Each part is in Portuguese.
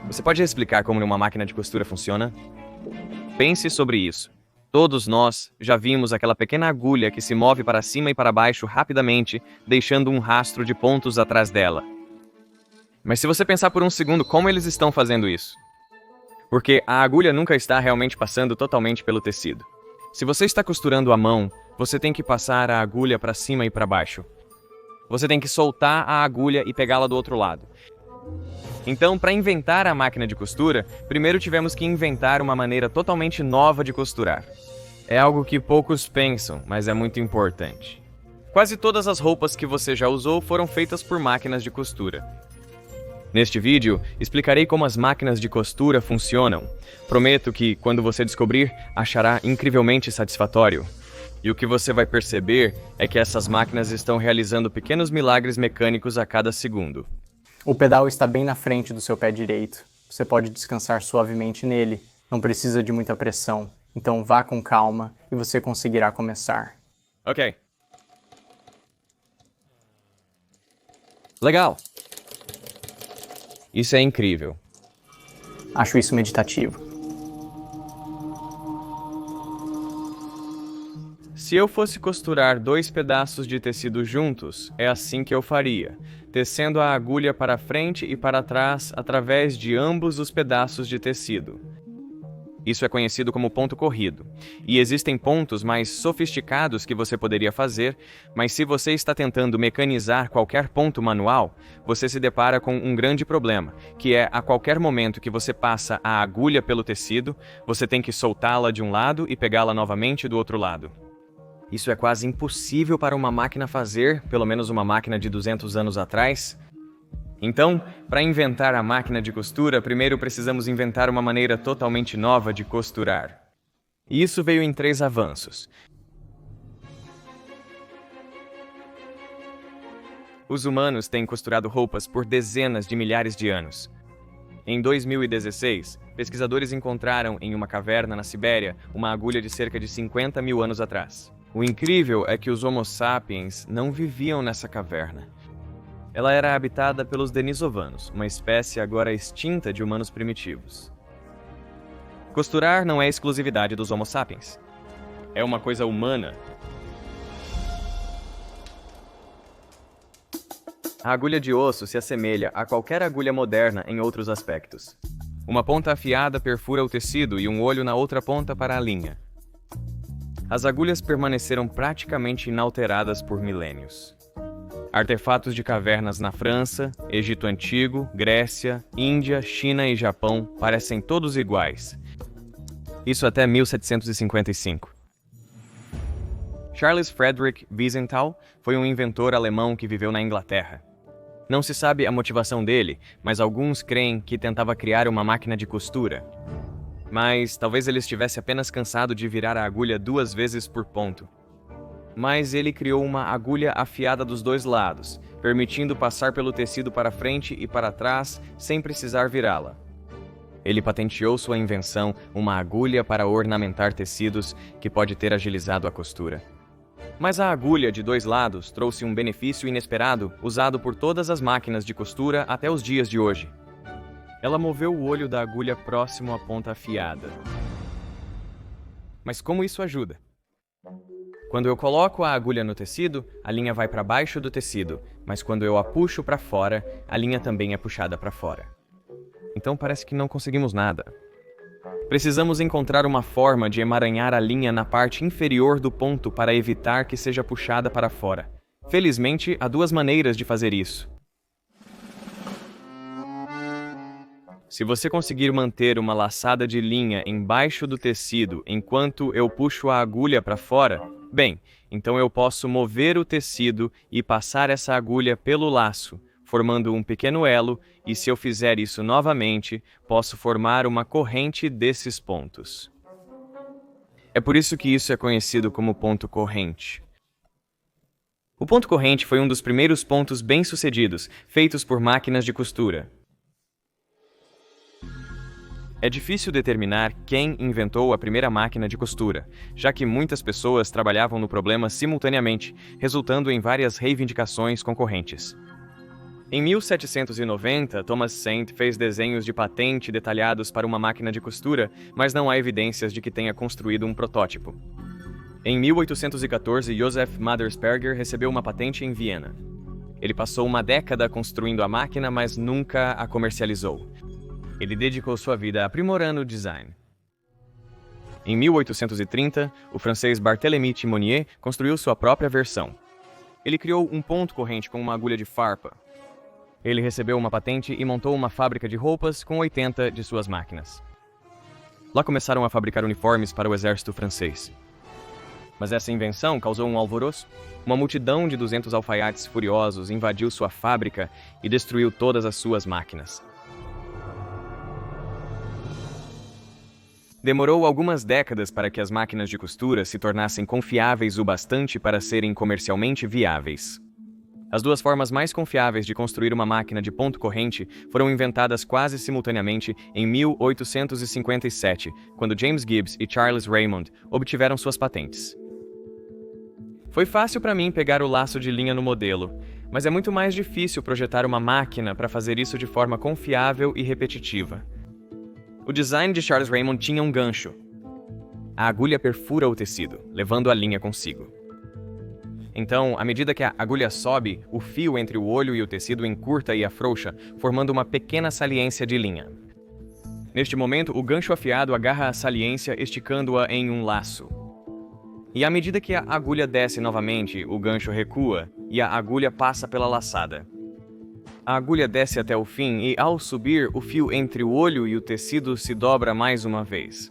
Você pode explicar como uma máquina de costura funciona? Pense sobre isso. Todos nós já vimos aquela pequena agulha que se move para cima e para baixo rapidamente, deixando um rastro de pontos atrás dela. Mas se você pensar por um segundo como eles estão fazendo isso? Porque a agulha nunca está realmente passando totalmente pelo tecido. Se você está costurando à mão, você tem que passar a agulha para cima e para baixo. Você tem que soltar a agulha e pegá-la do outro lado. Então, para inventar a máquina de costura, primeiro tivemos que inventar uma maneira totalmente nova de costurar. É algo que poucos pensam, mas é muito importante. Quase todas as roupas que você já usou foram feitas por máquinas de costura. Neste vídeo, explicarei como as máquinas de costura funcionam. Prometo que, quando você descobrir, achará incrivelmente satisfatório. E o que você vai perceber é que essas máquinas estão realizando pequenos milagres mecânicos a cada segundo. O pedal está bem na frente do seu pé direito. Você pode descansar suavemente nele, não precisa de muita pressão. Então vá com calma e você conseguirá começar. Ok. Legal. Isso é incrível. Acho isso meditativo. Se eu fosse costurar 2 pedaços de tecido juntos, é assim que eu faria, tecendo a agulha para frente e para trás através de ambos os pedaços de tecido. Isso é conhecido como ponto corrido, e existem pontos mais sofisticados que você poderia fazer, mas se você está tentando mecanizar qualquer ponto manual, você se depara com um grande problema, que é a qualquer momento que você passa a agulha pelo tecido, você tem que soltá-la de um lado e pegá-la novamente do outro lado. Isso é quase impossível para uma máquina fazer, pelo menos uma máquina de 200 anos atrás. Então, para inventar a máquina de costura, primeiro precisamos inventar uma maneira totalmente nova de costurar. E isso veio em 3 avanços. Os humanos têm costurado roupas por dezenas de milhares de anos. Em 2016, pesquisadores encontraram em uma caverna na Sibéria uma agulha de cerca de 50 mil anos atrás. O incrível é que os Homo sapiens não viviam nessa caverna. Ela era habitada pelos denisovanos, uma espécie agora extinta de humanos primitivos. Costurar não é exclusividade dos Homo sapiens. É uma coisa humana. A agulha de osso se assemelha a qualquer agulha moderna em outros aspectos. Uma ponta afiada perfura o tecido e um olho na outra ponta para a linha. As agulhas permaneceram praticamente inalteradas por milênios. Artefatos de cavernas na França, Egito Antigo, Grécia, Índia, China e Japão parecem todos iguais. Isso até 1755. Charles Frederick Wiesenthal foi um inventor alemão que viveu na Inglaterra. Não se sabe a motivação dele, mas alguns creem que tentava criar uma máquina de costura. Mas talvez ele estivesse apenas cansado de virar a agulha 2 vezes por ponto. Mas ele criou uma agulha afiada dos 2 lados, permitindo passar pelo tecido para frente e para trás sem precisar virá-la. Ele patenteou sua invenção, uma agulha para ornamentar tecidos, que pode ter agilizado a costura. Mas a agulha de 2 lados trouxe um benefício inesperado usado por todas as máquinas de costura até os dias de hoje. Ela moveu o olho da agulha próximo à ponta afiada. Mas como isso ajuda? Quando eu coloco a agulha no tecido, a linha vai para baixo do tecido, mas quando eu a puxo para fora, a linha também é puxada para fora. Então parece que não conseguimos nada. Precisamos encontrar uma forma de emaranhar a linha na parte inferior do ponto para evitar que seja puxada para fora. Felizmente, há 2 maneiras de fazer isso. Se você conseguir manter uma laçada de linha embaixo do tecido enquanto eu puxo a agulha para fora, bem, então eu posso mover o tecido e passar essa agulha pelo laço, formando um pequeno elo, e se eu fizer isso novamente, posso formar uma corrente desses pontos. É por isso que isso é conhecido como ponto corrente. O ponto corrente foi um dos primeiros pontos bem-sucedidos, feitos por máquinas de costura. É difícil determinar quem inventou a primeira máquina de costura, já que muitas pessoas trabalhavam no problema simultaneamente, resultando em várias reivindicações concorrentes. Em 1790, Thomas Saint fez desenhos de patente detalhados para uma máquina de costura, mas não há evidências de que tenha construído um protótipo. Em 1814, Joseph Madersperger recebeu uma patente em Viena. Ele passou uma década construindo a máquina, mas nunca a comercializou. Ele dedicou sua vida aprimorando o design. Em 1830, o francês Barthélemy Monnier construiu sua própria versão. Ele criou um ponto corrente com uma agulha de farpa. Ele recebeu uma patente e montou uma fábrica de roupas com 80 de suas máquinas. Lá começaram a fabricar uniformes para o exército francês. Mas essa invenção causou um alvoroço. Uma multidão de 200 alfaiates furiosos invadiu sua fábrica e destruiu todas as suas máquinas. Demorou algumas décadas para que as máquinas de costura se tornassem confiáveis o bastante para serem comercialmente viáveis. As duas formas mais confiáveis de construir uma máquina de ponto corrente foram inventadas quase simultaneamente em 1857, quando James Gibbs e Charles Raymond obtiveram suas patentes. Foi fácil para mim pegar o laço de linha no modelo, mas é muito mais difícil projetar uma máquina para fazer isso de forma confiável e repetitiva. O design de Charles Raymond tinha um gancho. A agulha perfura o tecido, levando a linha consigo. Então, à medida que a agulha sobe, o fio entre o olho e o tecido encurta e afrouxa, formando uma pequena saliência de linha. Neste momento, o gancho afiado agarra a saliência, esticando-a em um laço. E à medida que a agulha desce novamente, o gancho recua e a agulha passa pela laçada. A agulha desce até o fim e, ao subir, o fio entre o olho e o tecido se dobra mais uma vez.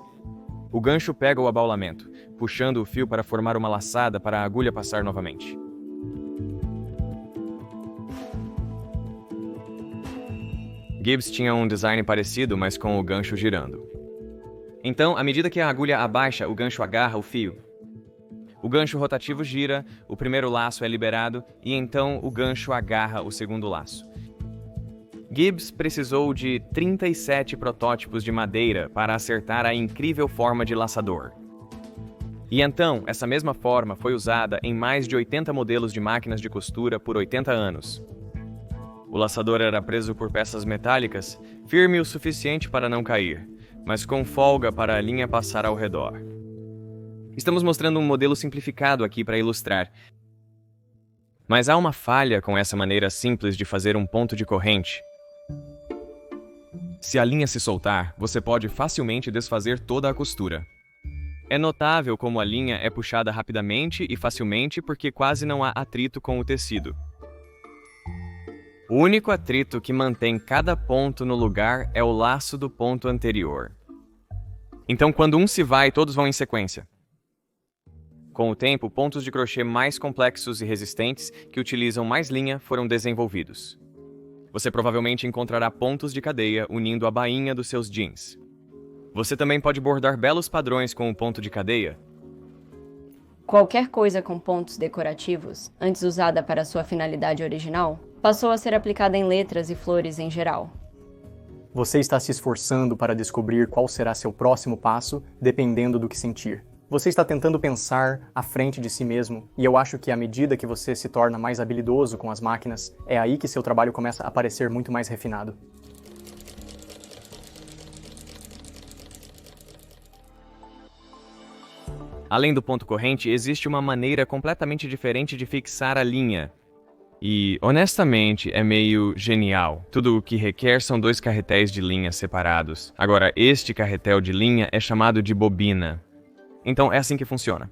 O gancho pega o abaulamento, puxando o fio para formar uma laçada para a agulha passar novamente. Gibbs tinha um design parecido, mas com o gancho girando. Então, à medida que a agulha abaixa, o gancho agarra o fio. O gancho rotativo gira, o primeiro laço é liberado e então o gancho agarra o segundo laço. Gibbs precisou de 37 protótipos de madeira para acertar a incrível forma de laçador. E então, essa mesma forma foi usada em mais de 80 modelos de máquinas de costura por 80 anos. O laçador era preso por peças metálicas, firme o suficiente para não cair, mas com folga para a linha passar ao redor. Estamos mostrando um modelo simplificado aqui para ilustrar. Mas há uma falha com essa maneira simples de fazer um ponto de corrente. Se a linha se soltar, você pode facilmente desfazer toda a costura. É notável como a linha é puxada rapidamente e facilmente porque quase não há atrito com o tecido. O único atrito que mantém cada ponto no lugar é o laço do ponto anterior. Então, quando um se vai, todos vão em sequência. Com o tempo, pontos de crochê mais complexos e resistentes, que utilizam mais linha, foram desenvolvidos. Você provavelmente encontrará pontos de cadeia unindo a bainha dos seus jeans. Você também pode bordar belos padrões com o ponto de cadeia. Qualquer coisa com pontos decorativos, antes usada para sua finalidade original, passou a ser aplicada em letras e flores em geral. Você está se esforçando para descobrir qual será seu próximo passo, dependendo do que sentir. Você está tentando pensar à frente de si mesmo, e eu acho que à medida que você se torna mais habilidoso com as máquinas, é aí que seu trabalho começa a parecer muito mais refinado. Além do ponto corrente, existe uma maneira completamente diferente de fixar a linha. E, honestamente, é meio genial. Tudo o que requer são 2 carretéis de linha separados. Agora, este carretel de linha é chamado de bobina. Então, é assim que funciona.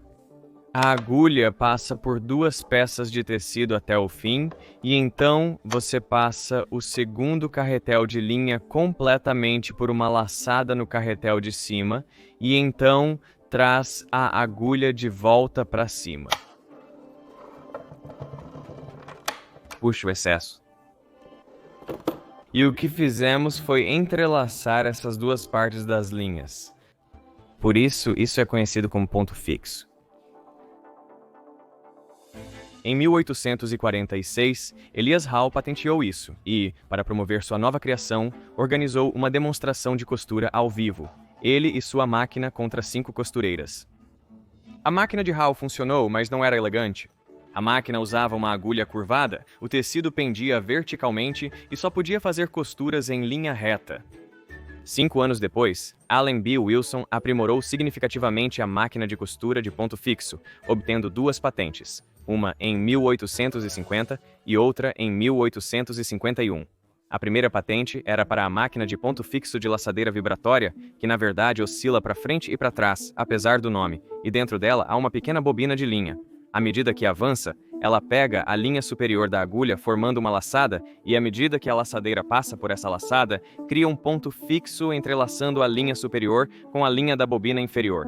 A agulha passa por 2 peças de tecido até o fim, e então você passa o segundo carretel de linha completamente por uma laçada no carretel de cima, e então traz a agulha de volta para cima. Puxa o excesso. E o que fizemos foi entrelaçar essas 2 partes das linhas. Por isso é conhecido como ponto fixo. Em 1846, Elias Hall patenteou isso e, para promover sua nova criação, organizou uma demonstração de costura ao vivo, ele e sua máquina contra 5 costureiras. A máquina de Hall funcionou, mas não era elegante. A máquina usava uma agulha curvada, o tecido pendia verticalmente e só podia fazer costuras em linha reta. 5 anos depois, Allen B. Wilson aprimorou significativamente a máquina de costura de ponto fixo, obtendo 2 patentes, uma em 1850 e outra em 1851. A primeira patente era para a máquina de ponto fixo de laçadeira vibratória, que na verdade oscila para frente e para trás, apesar do nome, e dentro dela há uma pequena bobina de linha. À medida que avança, ela pega a linha superior da agulha formando uma laçada e, à medida que a laçadeira passa por essa laçada, cria um ponto fixo entrelaçando a linha superior com a linha da bobina inferior.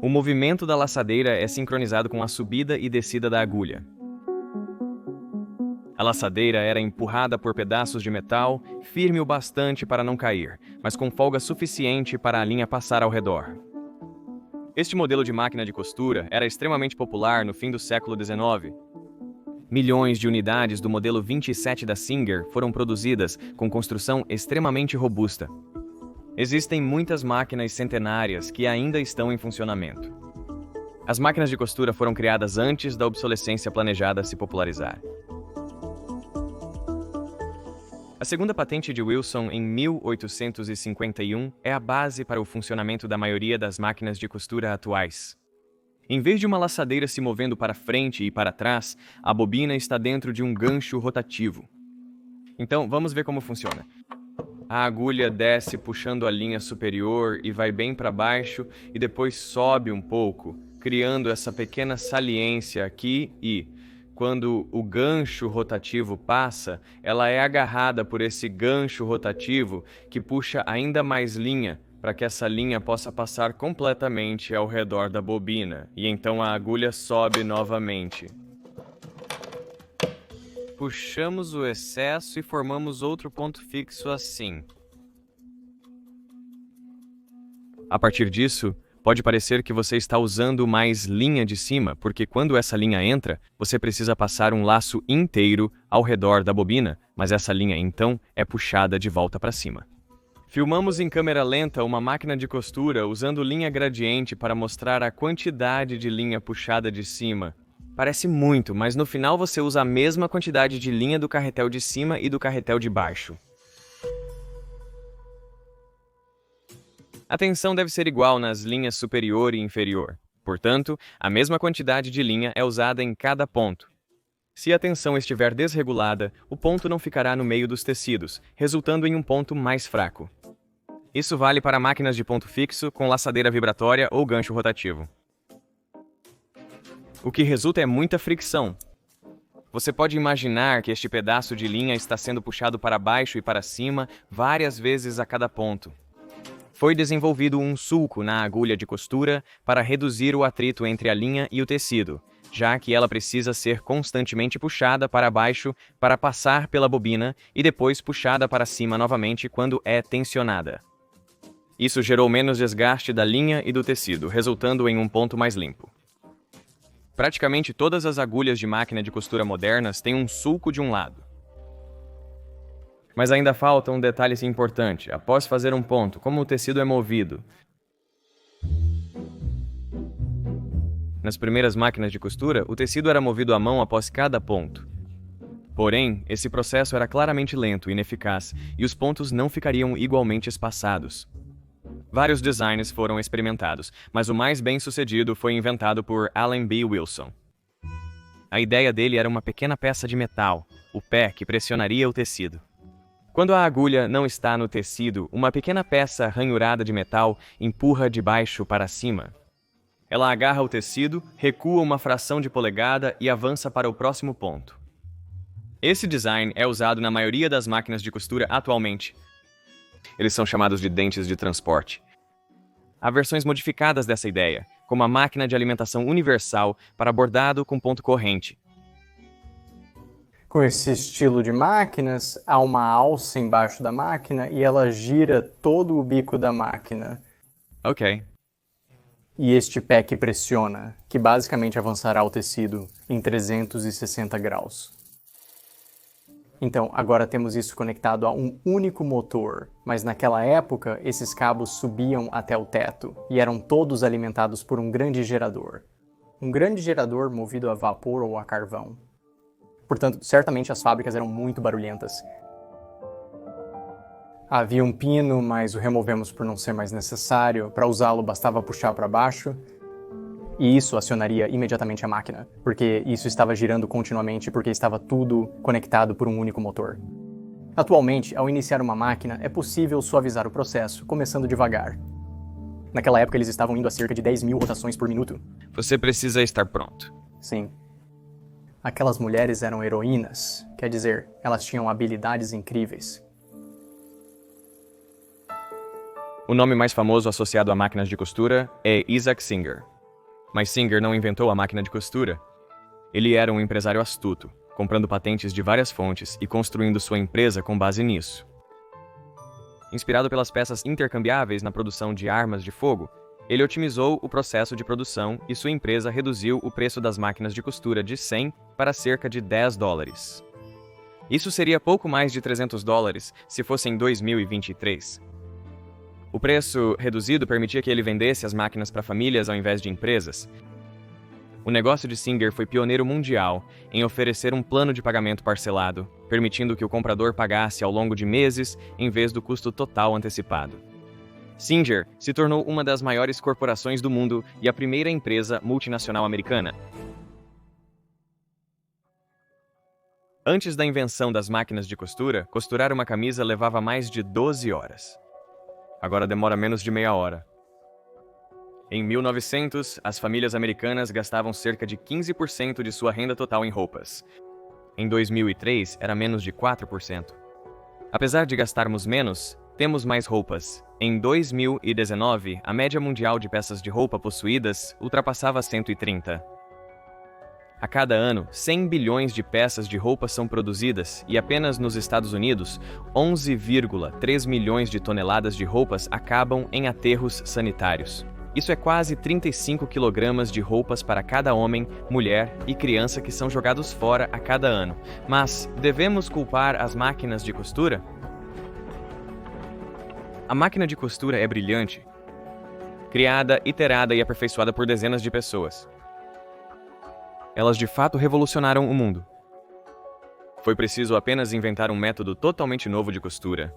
O movimento da laçadeira é sincronizado com a subida e descida da agulha. A laçadeira era empurrada por pedaços de metal, firme o bastante para não cair, mas com folga suficiente para a linha passar ao redor. Este modelo de máquina de costura era extremamente popular no fim do século XIX. Milhões de unidades do modelo 27 da Singer foram produzidas com construção extremamente robusta. Existem muitas máquinas centenárias que ainda estão em funcionamento. As máquinas de costura foram criadas antes da obsolescência planejada se popularizar. A segunda patente de Wilson, em 1851, é a base para o funcionamento da maioria das máquinas de costura atuais. Em vez de uma laçadeira se movendo para frente e para trás, a bobina está dentro de um gancho rotativo. Então, vamos ver como funciona. A agulha desce puxando a linha superior e vai bem para baixo e depois sobe um pouco, criando essa pequena saliência aqui e, quando o gancho rotativo passa, ela é agarrada por esse gancho rotativo que puxa ainda mais linha para que essa linha possa passar completamente ao redor da bobina, e então a agulha sobe novamente. Puxamos o excesso e formamos outro ponto fixo assim. A partir disso, pode parecer que você está usando mais linha de cima, porque quando essa linha entra, você precisa passar um laço inteiro ao redor da bobina, mas essa linha então é puxada de volta para cima. Filmamos em câmera lenta uma máquina de costura usando linha gradiente para mostrar a quantidade de linha puxada de cima. Parece muito, mas no final você usa a mesma quantidade de linha do carretel de cima e do carretel de baixo. A tensão deve ser igual nas linhas superior e inferior. Portanto, a mesma quantidade de linha é usada em cada ponto. Se a tensão estiver desregulada, o ponto não ficará no meio dos tecidos, resultando em um ponto mais fraco. Isso vale para máquinas de ponto fixo com laçadeira vibratória ou gancho rotativo. O que resulta é muita fricção. Você pode imaginar que este pedaço de linha está sendo puxado para baixo e para cima várias vezes a cada ponto. Foi desenvolvido um sulco na agulha de costura para reduzir o atrito entre a linha e o tecido, já que ela precisa ser constantemente puxada para baixo para passar pela bobina e depois puxada para cima novamente quando é tensionada. Isso gerou menos desgaste da linha e do tecido, resultando em um ponto mais limpo. Praticamente todas as agulhas de máquina de costura modernas têm um sulco de um lado. Mas ainda falta um detalhe importante. Após fazer um ponto, como o tecido é movido? Nas primeiras máquinas de costura, o tecido era movido à mão após cada ponto. Porém, esse processo era claramente lento e ineficaz, e os pontos não ficariam igualmente espaçados. Vários designs foram experimentados, mas o mais bem-sucedido foi inventado por Allen B. Wilson. A ideia dele era uma pequena peça de metal, o pé que pressionaria o tecido. Quando a agulha não está no tecido, uma pequena peça ranhurada de metal empurra de baixo para cima. Ela agarra o tecido, recua uma fração de polegada e avança para o próximo ponto. Esse design é usado na maioria das máquinas de costura atualmente. Eles são chamados de dentes de transporte. Há versões modificadas dessa ideia, como a máquina de alimentação universal para bordado com ponto corrente. Com esse estilo de máquinas, há uma alça embaixo da máquina e ela gira todo o bico da máquina. Ok. E este pé que pressiona, que basicamente avançará o tecido em 360 graus. Então, agora temos isso conectado a um único motor, mas naquela época esses cabos subiam até o teto e eram todos alimentados por um grande gerador. Um grande gerador movido a vapor ou a carvão. Portanto, certamente as fábricas eram muito barulhentas. Havia um pino, mas o removemos por não ser mais necessário. Para usá-lo bastava puxar para baixo. E isso acionaria imediatamente a máquina, porque isso estava girando continuamente porque estava tudo conectado por um único motor. Atualmente, ao iniciar uma máquina, é possível suavizar o processo, começando devagar. Naquela época, eles estavam indo a cerca de 10.000 rotações por minuto. Você precisa estar pronto. Sim. Aquelas mulheres eram heroínas, quer dizer, elas tinham habilidades incríveis. O nome mais famoso associado a máquinas de costura é Isaac Singer. Mas Singer não inventou a máquina de costura. Ele era um empresário astuto, comprando patentes de várias fontes e construindo sua empresa com base nisso. Inspirado pelas peças intercambiáveis na produção de armas de fogo, ele otimizou o processo de produção e sua empresa reduziu o preço das máquinas de costura de 100 para cerca de $10. Isso seria pouco mais de $300 se fosse em 2023. O preço reduzido permitia que ele vendesse as máquinas para famílias ao invés de empresas. O negócio de Singer foi pioneiro mundial em oferecer um plano de pagamento parcelado, permitindo que o comprador pagasse ao longo de meses em vez do custo total antecipado. Singer se tornou uma das maiores corporações do mundo e a primeira empresa multinacional americana. Antes da invenção das máquinas de costura, costurar uma camisa levava mais de 12 horas. Agora demora menos de meia hora. Em 1900, as famílias americanas gastavam cerca de 15% de sua renda total em roupas. Em 2003, era menos de 4%. Apesar de gastarmos menos, temos mais roupas. Em 2019, a média mundial de peças de roupa possuídas ultrapassava 130. A cada ano, 100 bilhões de peças de roupa são produzidas e apenas nos Estados Unidos, 11,3 milhões de toneladas de roupas acabam em aterros sanitários. Isso é quase 35 quilogramas de roupas para cada homem, mulher e criança que são jogados fora a cada ano. Mas devemos culpar as máquinas de costura? A máquina de costura é brilhante, criada, iterada e aperfeiçoada por dezenas de pessoas. Elas de fato revolucionaram o mundo. Foi preciso apenas inventar um método totalmente novo de costura,